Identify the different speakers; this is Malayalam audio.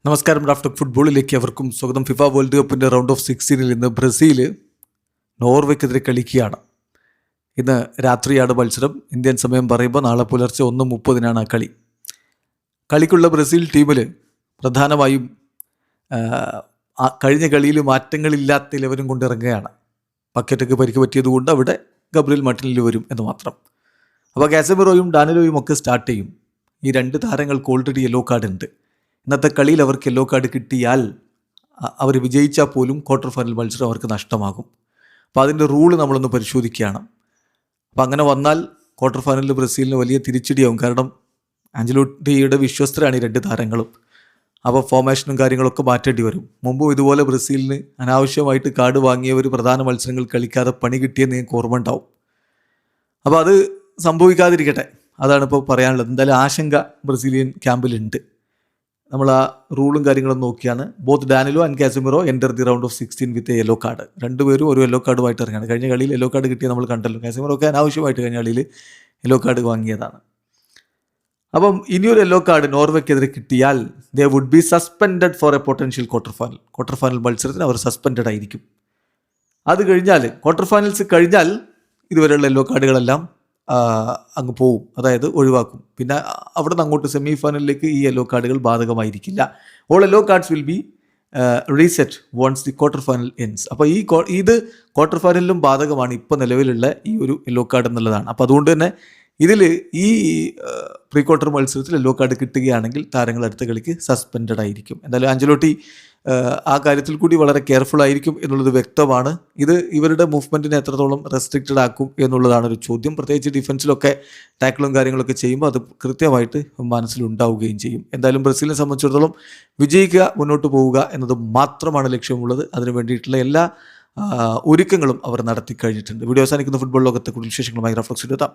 Speaker 1: നമസ്കാരം. റാഫ് ടോക്ക് ഫുട്ബോളിലേക്ക് അവർക്കും സ്വാഗതം. ഫിഫ വേൾഡ് കപ്പിൻ്റെ റൗണ്ട് ഓഫ് 16 ഇന്ന് ബ്രസീൽ നോർവേക്കെതിരെ കളിക്കുകയാണ്. ഇന്ന് രാത്രിയാണ് മത്സരം. ഇന്ത്യൻ സമയം പറയുമ്പോൾ നാളെ പുലർച്ചെ 1:30 ആ കളി. കളിക്കുള്ള ബ്രസീൽ ടീമിൽ പ്രധാനമായും കഴിഞ്ഞ കളിയിൽ മാറ്റങ്ങളില്ലാത്ത 11 കൊണ്ടിറങ്ങുകയാണ്. പക്കറ്റൊക്കെ പരിക്ക് പറ്റിയതുകൊണ്ട് അവിടെ ഗബ്രിയേൽ മാർട്ടിനലി വരും എന്ന് മാത്രം. അപ്പോൾ കാസമിറോയും ഡാനിലോയും ഒക്കെ സ്റ്റാർട്ട് ചെയ്യും. ഈ രണ്ട് താരങ്ങൾക്ക് ഓൾറെഡി യെല്ലോ കാർഡ് ഉണ്ട്. ഇന്നത്തെ കളിയിൽ അവർക്ക് യെല്ലോ കാർഡ് കിട്ടിയാൽ അവർ വിജയിച്ചാൽ പോലും ക്വാർട്ടർ ഫൈനൽ മത്സരം അവർക്ക് നഷ്ടമാകും. അപ്പോൾ അതിൻ്റെ റൂള് നമ്മളൊന്ന് പരിശോധിക്കുകയാണ്. അപ്പോൾ അങ്ങനെ വന്നാൽ ക്വാർട്ടർ ഫൈനലിൽ ബ്രസീലിന് വലിയ തിരിച്ചടിയാവും. കാരണം ആഞ്ചലോട്ടിയുടെ വിശ്വസ്തരാണ് ഈ രണ്ട് താരങ്ങളും. അപ്പോൾ ഫോർമേഷനും കാര്യങ്ങളൊക്കെ മാറ്റേണ്ടി വരും. മുമ്പും ഇതുപോലെ ബ്രസീലിന് അനാവശ്യമായിട്ട് കാർഡ് വാങ്ങിയവർ പ്രധാന മത്സരങ്ങൾ കളിക്കാതെ പണി കിട്ടിയെന്ന് നിങ്ങൾക്ക് ഓർമ്മ ഉണ്ടാവും. അപ്പോൾ അത് സംഭവിക്കാതിരിക്കട്ടെ, അതാണ് ഇപ്പോൾ പറയാനുള്ളത്. എന്തായാലും ആശങ്ക ബ്രസീലിയൻ ക്യാമ്പിലുണ്ട്. നമ്മൾ ആ റൂളും കാര്യങ്ങളും നോക്കിയാണ്. Both Danilo and Casemiro enter the round of 16 with yellow card. രണ്ടുപേരും ഒരു യെല്ലോ കാർഡുമായിട്ട് ഇറങ്ങുകയാണ്. കഴിഞ്ഞ കളിയിൽ യെല്ലോ കാർഡ് കിട്ടിയത് നമ്മൾ കണ്ടല്ലോ. കാസമിറോ ഒക്കെ അനാവശ്യമായിട്ട് കഴിഞ്ഞ കളിയിൽ യെല്ലോ കാർഡ് വാങ്ങിയതാണ്. അപ്പം ഇനിയൊരു യെല്ലോ കാർഡ് നോർവേക്കെതിരെ കിട്ടിയാൽ they would be suspended for a potential quarter final. Quarter final മത്സരത്തിന് അവർ സസ്പെൻഡഡ് ആയിരിക്കും. അത് കഴിഞ്ഞാൽ ക്വാർട്ടർ ഫൈനൽസ് കഴിഞ്ഞാൽ ഇതുവരെയുള്ള യെല്ലോ കാർഡുകളെല്ലാം അങ്ങ് പോവും, അതായത് ഒഴിവാക്കും. പിന്നെ അവിടെ നിന്ന് അങ്ങോട്ട് സെമി ഫൈനലിലേക്ക് ഈ യെല്ലോ കാർഡുകൾ ബാധകമായിരിക്കില്ല. All yellow cards will be reset once the quarter final ends. അപ്പോൾ ഇത് ക്വാർട്ടർ ഫൈനലിലും ബാധകമാണ് ഇപ്പോൾ നിലവിലുള്ള ഈ ഒരു യെല്ലോ കാർഡ് എന്നുള്ളതാണ്. അപ്പോൾ അതുകൊണ്ട് തന്നെ ഇതിൽ ഈ പ്രീ ക്വാർട്ടർ മത്സരത്തിൽ യെല്ലോ കാർഡ് കിട്ടുകയാണെങ്കിൽ താരങ്ങൾ അടുത്ത കളിക്ക് സസ്പെൻഡഡ് ആയിരിക്കും. എന്തായാലും ആഞ്ചലോട്ടി ആ കാര്യത്തിൽ കൂടി വളരെ കെയർഫുൾ ആയിരിക്കും എന്നുള്ളത് വ്യക്തമാണ്. ഇത് ഇവരുടെ മൂവ്മെൻറ്റിനെ എത്രത്തോളം റെസ്ട്രിക്റ്റഡ് ആക്കും എന്നുള്ളതാണ് ഒരു ചോദ്യം. പ്രത്യേകിച്ച് ഡിഫൻസിലൊക്കെ ടാക്കിളും കാര്യങ്ങളൊക്കെ ചെയ്യുമ്പോൾ അത് കൃത്യമായിട്ട് മനസ്സിലുണ്ടാവുകയും ചെയ്യും. എന്തായാലും ബ്രസീലിനെ സംബന്ധിച്ചിടത്തോളം വിജയിക്കുക, മുന്നോട്ട് പോവുക എന്നത് മാത്രമാണ് ലക്ഷ്യമുള്ളത്. അതിനു വേണ്ടിയിട്ടുള്ള എല്ലാ ഒരുക്കങ്ങളും അവർ നടത്തി കഴിഞ്ഞിട്ടുണ്ട്. വീഡിയോ അവസാനിക്കുന്ന ഫുട്ബോൾ ലോകത്തെ കൂടുതൽ വിശേഷങ്ങളുമായി റഫ്ലക്സ് എത്താം.